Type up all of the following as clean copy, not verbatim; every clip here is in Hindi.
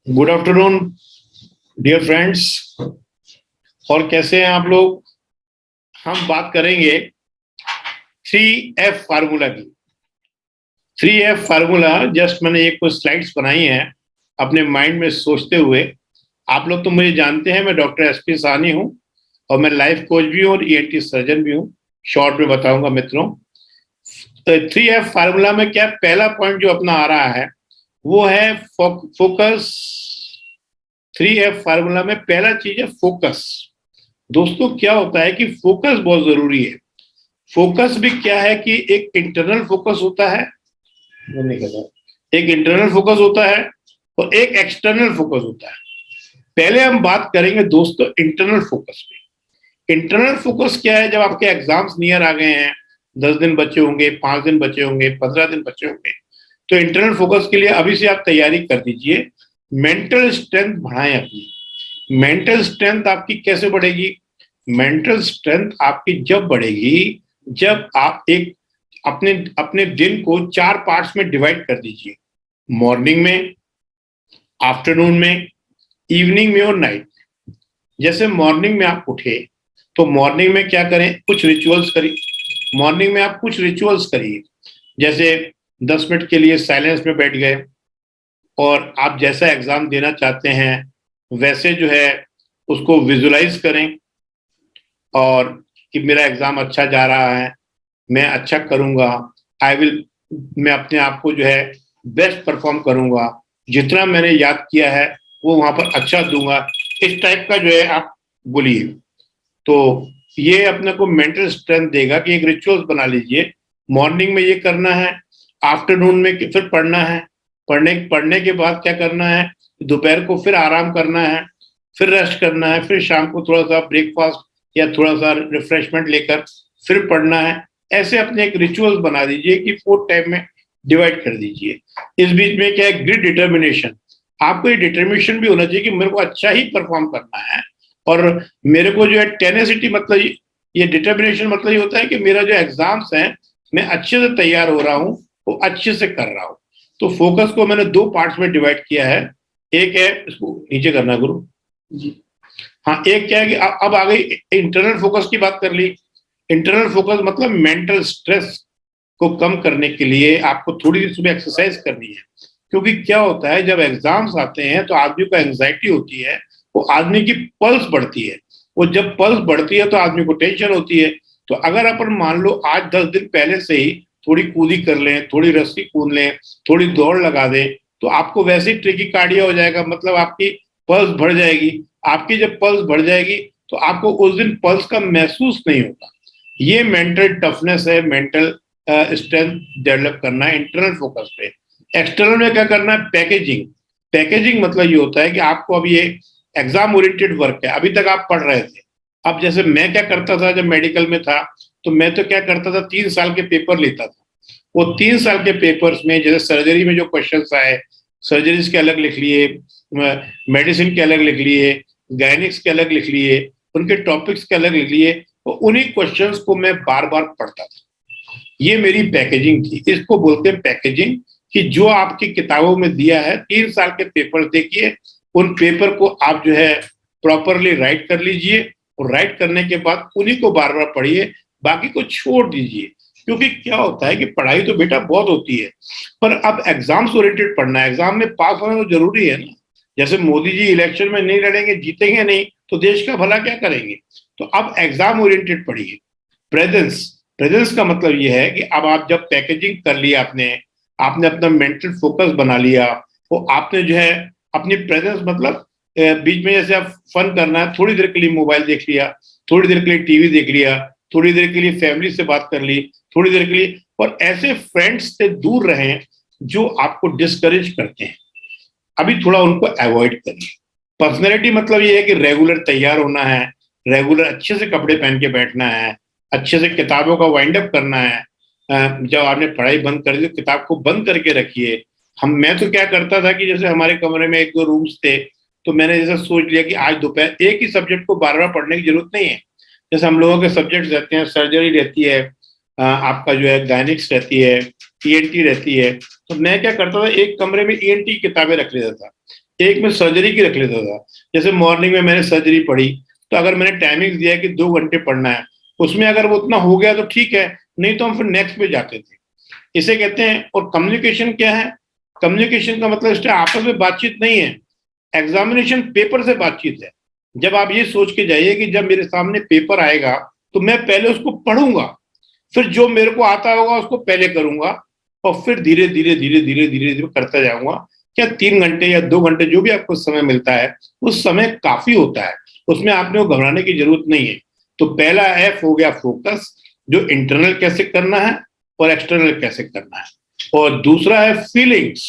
Good afternoon dear friends. और कैसे हैं आप लोग। हम बात करेंगे 3F फार्मूला की। 3F फार्मूला जस्ट मैंने एक कुछ स्लाइड्स बनाई हैं अपने माइंड में सोचते हुए। आप लोग तो मुझे जानते हैं, मैं डॉक्टर SP साहनी हूँ और मैं लाइफ कोच भी हूँ और ENT सर्जन भी हूँ। शॉर्ट में बताऊंगा मित्रों। तो 3F फार्मूला में क्या पहला पॉइंट जो अपना आ रहा है वो है फोकस। 3F फार्मूला में पहला चीज है फोकस। दोस्तों क्या होता है कि फोकस बहुत जरूरी है। फोकस भी क्या है कि एक इंटरनल फोकस होता है, एक इंटरनल फोकस होता है और एक एक्सटर्नल फोकस होता है। पहले हम बात करेंगे दोस्तों इंटरनल फोकस पे। इंटरनल फोकस क्या है, जब आपके एग्जाम्स नियर आ गए हैं, 10 दिन बचे होंगे, 5 दिन बचे होंगे, 15 दिन बचे होंगे, तो इंटरनल फोकस के लिए अभी से आप तैयारी कर दीजिए। मेंटल स्ट्रेंथ बढ़ाएं अपनी। मेंटल स्ट्रेंथ आपकी कैसे बढ़ेगी? मेंटल स्ट्रेंथ आपकी जब बढ़ेगी जब आप एक अपने अपने दिन को 4 पार्ट्स में डिवाइड कर दीजिए। मॉर्निंग में, आफ्टरनून में, इवनिंग में और नाइट। जैसे मॉर्निंग में आप उठे तो मॉर्निंग में क्या करें, कुछ रिचुअल्स करिए। मॉर्निंग में आप कुछ रिचुअल्स करिए, जैसे 10 मिनट के लिए साइलेंस में बैठ गए और आप जैसा एग्जाम देना चाहते हैं वैसे जो है उसको विजुलाइज करें और कि मेरा एग्जाम अच्छा जा रहा है, मैं अच्छा करूंगा, आई विल, मैं अपने आप को जो है बेस्ट परफॉर्म करूंगा, जितना मैंने याद किया है वो वहां पर अच्छा दूंगा। इस टाइप का जो है आप बोलिए, तो ये अपने को मेंटल स्ट्रेंथ देगा कि एक रिचुअल्स बना लीजिए। मॉर्निंग में ये करना है, आफ्टरनून में फिर पढ़ना है, पढ़ने पढ़ने के बाद क्या करना है, दोपहर को फिर आराम करना है, फिर रेस्ट करना है, फिर शाम को थोड़ा सा ब्रेकफास्ट या थोड़ा सा रिफ्रेशमेंट लेकर फिर पढ़ना है। ऐसे अपने एक रिचुअल्स बना दीजिए कि 4 टाइम में डिवाइड कर दीजिए। इस बीच में क्या है, ग्रिट डिटर्मिनेशन। आपको ये डिटर्मिनेशन भी होना चाहिए कि मेरे को अच्छा ही परफॉर्म करना है और मेरे को जो है टेनेसिटी, मतलब ये डिटर्मिनेशन मतलब ये होता है कि मेरा जो एग्जाम्स है मैं अच्छे से तैयार हो रहा हूँ, वो अच्छे से कर रहा हूँ। तो फोकस को मैंने 2 पार्ट्स में डिवाइड किया है। एक है, इसको नीचे करना गुरु जी। हाँ, एक क्या है कि अब आ गई इंटरनल फोकस की बात कर ली। इंटरनल फोकस मतलब मेंटल स्ट्रेस को कम करने के लिए आपको थोड़ी सी सुबह एक्सरसाइज करनी है। क्योंकि क्या होता है, जब एग्जाम्स आते हैं तो आदमी को एंग्जाइटी होती है, वो आदमी की पल्स बढ़ती है। वो जब पल्स बढ़ती है तो आदमी को टेंशन होती है। तो अगर अपन मान लो आज 10 दिन पहले से ही थोड़ी कूदी कर लें, थोड़ी रस्सी कूद लें, थोड़ी दौड़ लगा दें, तो आपको वैसे ही ट्रेकिकार्डिया हो जाएगा, मतलब आपकी पल्स बढ़ जाएगी। आपकी जब पल्स बढ़ जाएगी तो आपको उस दिन पल्स का महसूस नहीं होता। ये मेंटल टफनेस है, मेंटल स्ट्रेंथ डेवलप करना है इंटरनल फोकस पे। एक्सटर्नल में क्या करना है, पैकेजिंग। पैकेजिंग मतलब ये होता है कि आपको अब ये एग्जाम ओरिएंटेड वर्क है, अभी तक आप पढ़ रहे थे। अब जैसे मैं क्या करता था जब मेडिकल में था, तो मैं तो क्या करता था, 3 साल के पेपर लेता था। वो 3 साल के पेपर्स में जैसे सर्जरी में जो क्वेश्चन आए, सर्जरीज के अलग लिख लिए, मेडिसिन के अलग लिख लिए, गायनिक्स के अलग लिख लिए, उनके टॉपिक्स के अलग लिख लिए, तो उन्हीं क्वेश्चंस को मैं बार बार पढ़ता था। ये मेरी पैकेजिंग थी। इसको बोलते हैं पैकेजिंग, कि जो आपकी किताबों में दिया है, 3 साल के पेपर देखिए, उन पेपर को आप जो है प्रॉपरली राइट कर लीजिए और राइट करने के बाद उन्हीं को बार बार पढ़िए, बाकी को छोड़ दीजिए। क्योंकि क्या होता है कि पढ़ाई तो बेटा बहुत होती है, पर अब एग्जाम्स ओरिएंटेड पढ़ना है। एग्जाम में पास होना तो जरूरी है ना। जैसे मोदी जी इलेक्शन में नहीं लड़ेंगे, जीतेंगे नहीं, तो देश का भला क्या करेंगे। तो अब एग्जाम ओरिएंटेड पढ़िए। प्रेजेंस। प्रेजेंस का मतलब ये है कि अब आप जब पैकेजिंग कर लिया, आपने आपने अपना मेंटल फोकस बना लिया, वो आपने जो है अपनी प्रेजेंस मतलब बीच में जैसे आप फन करना है, थोड़ी देर के लिए मोबाइल देख लिया, थोड़ी देर के लिए टीवी देख लिया, थोड़ी देर के लिए फैमिली से बात कर ली, थोड़ी देर के लिए, और ऐसे फ्रेंड्स से दूर रहें जो आपको डिस्करेज करते हैं। अभी थोड़ा उनको अवॉइड करिए। पर्सनैलिटी मतलब ये है कि रेगुलर तैयार होना है, रेगुलर अच्छे से कपड़े पहन के बैठना है, अच्छे से किताबों का वाइंड अप करना है। जब आपने पढ़ाई बंद कर दी तो किताब को बंद करके रखिए। मैं तो क्या करता था कि जैसे हमारे कमरे में 1-2 रूम्स थे, तो मैंने जैसा सोच लिया कि आज दोपहर एक ही सब्जेक्ट को बार बार पढ़ने की जरूरत नहीं है। जैसे हम लोगों के सब्जेक्ट रहते हैं, सर्जरी रहती है, आपका जो है गायनिक्स रहती है, ENT रहती है, तो मैं क्या करता था, एक कमरे में ENT किताबें रख लेता था। एक मैं सर्जरी की रख लेता था। जैसे मॉर्निंग में मैंने सर्जरी पढ़ी, तो अगर मैंने टाइमिंग दिया कि 2 घंटे पढ़ना है, उसमें अगर वो उतना हो गया तो ठीक है, नहीं तो हम फिर नेक्स्ट पे जाते थे। इसे कहते हैं। और कम्युनिकेशन क्या है? कम्युनिकेशन का मतलब इससे आपस में बातचीत नहीं है, एग्जामिनेशन पेपर से बातचीत है। जब आप ये सोच के जाइए कि जब मेरे सामने पेपर आएगा तो मैं पहले उसको पढ़ूंगा, फिर जो मेरे को आता होगा उसको पहले करूंगा, और फिर धीरे धीरे धीरे धीरे धीरे धीरे करता जाऊंगा। क्या 3 घंटे या 2 घंटे जो भी आपको समय मिलता है, उस समय काफी होता है, उसमें आपने वो घबराने की जरूरत नहीं है। तो पहला एफ हो गया फोकस, जो इंटरनल कैसे करना है और एक्सटर्नल कैसे करना है। और दूसरा है फीलिंग्स।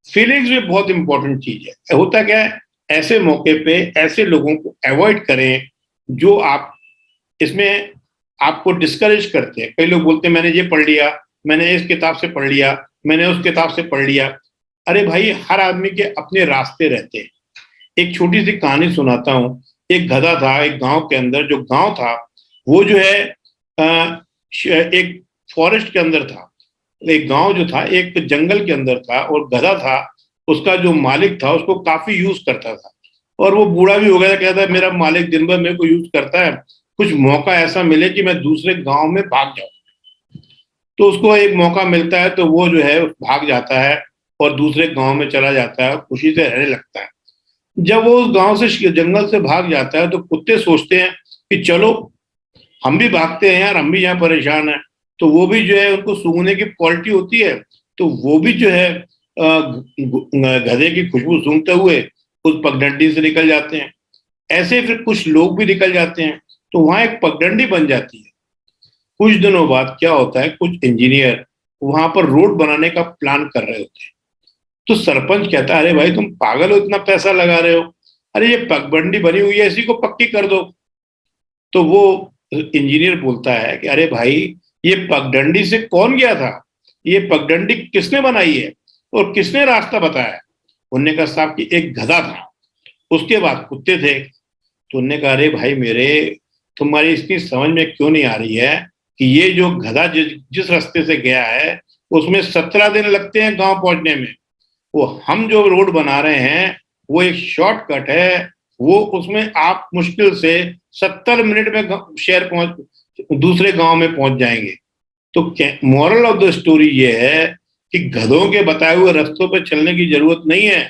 फीलिंग्स भी बहुत इंपॉर्टेंट चीज है। होता क्या है, ऐसे मौके पे ऐसे लोगों को अवॉइड करें जो आप इसमें आपको डिस्करेज करते हैं। कई लोग बोलते हैं मैंने ये पढ़ लिया, मैंने इस किताब से पढ़ लिया, मैंने उस किताब से पढ़ लिया। अरे भाई, हर आदमी के अपने रास्ते रहते हैं। एक छोटी सी कहानी सुनाता हूँ। एक गधा था एक गांव के अंदर। जो गांव था वो जो है एक फॉरेस्ट के अंदर था। एक गांव जो था एक जंगल के अंदर था, और गधा था, उसका जो मालिक था उसको काफी यूज करता था। और वो बूढ़ा भी हो गया था, कहता है मेरा मालिक दिन भर मेरे को यूज करता है, कुछ मौका ऐसा मिले कि मैं दूसरे गांव में भाग जाऊं। तो उसको एक मौका मिलता है तो वो जो है भाग जाता है और दूसरे गांव में चला जाता है, खुशी से रहने लगता है। जब वो उस गांव से जंगल से भाग जाता है तो कुत्ते सोचते हैं कि चलो हम भी भागते हैं यार, हम भी यहाँ परेशान है। तो वो भी जो है उनको सूंघने की क्वालिटी होती है, तो वो भी जो है गधे की खुशबू सूंघते हुए उस पगडंडी से निकल जाते हैं। ऐसे फिर कुछ लोग भी निकल जाते हैं, तो वहां एक पगडंडी बन जाती है। कुछ दिनों बाद क्या होता है, कुछ इंजीनियर वहां पर रोड बनाने का प्लान कर रहे होते हैं। तो सरपंच कहता है अरे भाई तुम पागल हो, इतना पैसा लगा रहे हो, अरे ये पगडंडी बनी हुई है, इसी को पक्की कर दो। तो वो इंजीनियर बोलता है कि अरे भाई, ये पगडंडी से कौन गया था, ये पगडंडी किसने बनाई है और किसने रास्ता बताया? उनने कहा साहब कि एक गधा था, उसके बाद कुत्ते थे। तो उनने कहा अरे भाई मेरे, तुम्हारी इसकी समझ में क्यों नहीं आ रही है कि ये जो गधा जिस रास्ते से गया है उसमें 17 दिन लगते हैं गांव पहुंचने में। वो हम जो रोड बना रहे हैं वो एक शॉर्टकट है, वो उसमें आप मुश्किल से 70 मिनट में शहर पहुंच दूसरे गांव में पहुंच जाएंगे। तो मॉरल ऑफ द स्टोरी ये है कि गधों के बताए हुए रास्तों पर चलने की जरूरत नहीं है,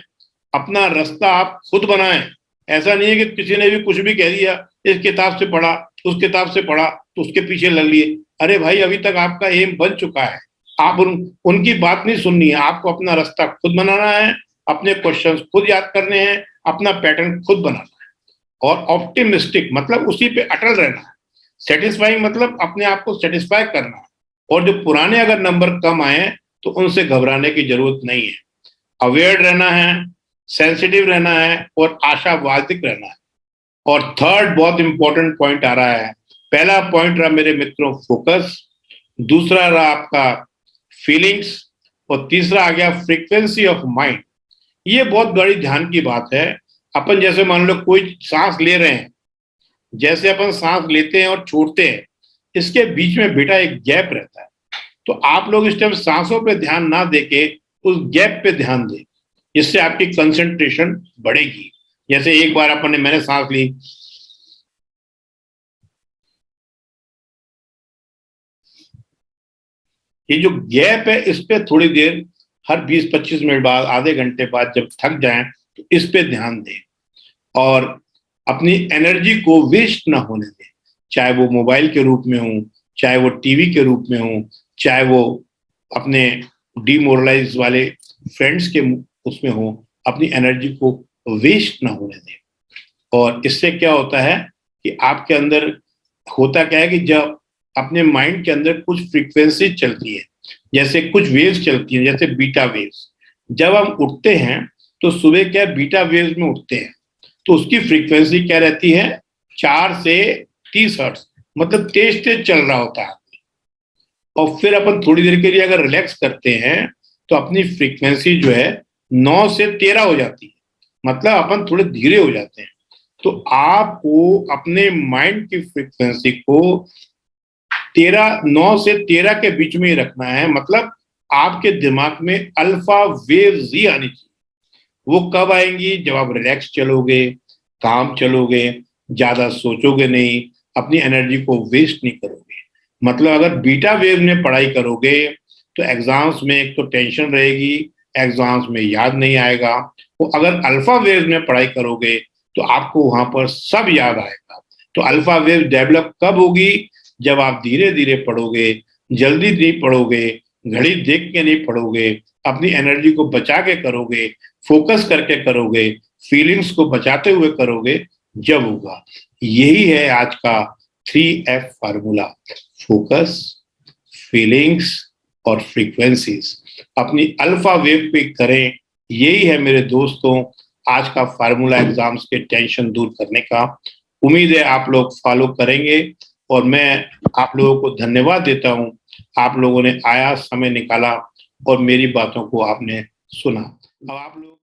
अपना रास्ता आप खुद बनाएं। ऐसा नहीं है कि किसी ने भी कुछ भी कह दिया, इस किताब से पढ़ा, उस किताब से पढ़ा, तो उसके पीछे लग लिए। अरे भाई, अभी तक आपका एम बन चुका है, आप उनकी बात नहीं सुननी है, आपको अपना रास्ता खुद बनाना है, अपने क्वेश्चंस खुद याद करने हैं, अपना पैटर्न खुद बनाना है। और ऑप्टिमिस्टिक मतलब उसी पे अटल रहना है। सेटिस्फाइंग मतलब अपने आप को सेटिस्फाई करना है। और जो पुराने अगर नंबर कम आए तो उनसे घबराने की जरूरत नहीं है। अवेयर रहना है, सेंसिटिव रहना है और आशावादिक रहना है। और थर्ड बहुत इंपॉर्टेंट पॉइंट आ रहा है। पहला पॉइंट रहा मेरे मित्रों फोकस, दूसरा रहा आपका फीलिंग्स, और तीसरा आ गया फ्रीक्वेंसी ऑफ माइंड। ये बहुत बड़ी ध्यान की बात है। अपन जैसे मान लो कोई सांस ले रहे हैं, जैसे अपन सांस लेते हैं और छोड़ते हैं, इसके बीच में बेटा एक गैप रहता है। तो आप लोग इस टाइम सांसों पे ध्यान ना देके उस गैप पे ध्यान दें, जिससे आपकी कंसंट्रेशन बढ़ेगी। जैसे एक बार अपन ने मैंने सांस ली, ये जो गैप है इस पे थोड़ी देर, हर 20-25 मिनट बाद, आधे घंटे बाद जब थक जाएं तो इस पे ध्यान दें। और अपनी एनर्जी को वेस्ट ना होने दें, चाहे वो मोबाइल के रूप में हो, चाहे वो टीवी के रूप में हो, चाहे वो अपने डिमोरलाइज वाले फ्रेंड्स के उसमें हो, अपनी एनर्जी को वेस्ट ना होने दें। और इससे क्या होता है कि आपके अंदर होता क्या है कि जब अपने माइंड के अंदर कुछ फ्रीक्वेंसी चलती है, जैसे कुछ वेव्स चलती हैं, जैसे बीटा वेव्स। जब हम उठते हैं तो सुबह क्या बीटा वेव्स में उठते हैं, तो उसकी फ्रीक्वेंसी क्या रहती है, 4 से 30 हर्ट्ज, मतलब तेज तेज चल रहा होता है। और फिर अपन थोड़ी देर के लिए अगर रिलैक्स करते हैं तो अपनी फ्रीक्वेंसी जो है 9 से 13 हो जाती है, मतलब अपन थोड़े धीरे हो जाते हैं। तो आपको अपने माइंड की फ्रीक्वेंसी को 9 से 13 के बीच में ही रखना है, मतलब आपके दिमाग में अल्फा वेव जी आनी चाहिए। वो कब आएंगी? जब आप रिलैक्स चलोगे, काम चलोगे, ज्यादा सोचोगे नहीं, अपनी एनर्जी को वेस्ट नहीं करोगे। मतलब अगर बीटा वेव में पढ़ाई करोगे तो एग्जाम्स में एक तो टेंशन रहेगी, एग्जाम्स में याद नहीं आएगा। तो अगर अल्फा वेव में पढ़ाई करोगे तो आपको वहां पर सब याद आएगा। तो अल्फा वेव डेवलप कब होगी? जब आप धीरे धीरे पढ़ोगे, जल्दी नहीं पढ़ोगे, घड़ी देख के नहीं पढ़ोगे, अपनी एनर्जी को बचा के करोगे, फोकस करके करोगे, फीलिंग्स को बचाते हुए करोगे, जब होगा। यही है आज का 3F फार्मूला। फोकस, फीलिंग्स और फ्रीक्वेंसीज। अपनी अल्फा वेव पे करें। यही है मेरे दोस्तों आज का फार्मूला एग्जाम्स के टेंशन दूर करने का। उम्मीद है आप लोग फॉलो करेंगे और मैं आप लोगों को धन्यवाद देता हूं। आप लोगों ने आया, समय निकाला और मेरी बातों को आपने सुना। अब आप लोग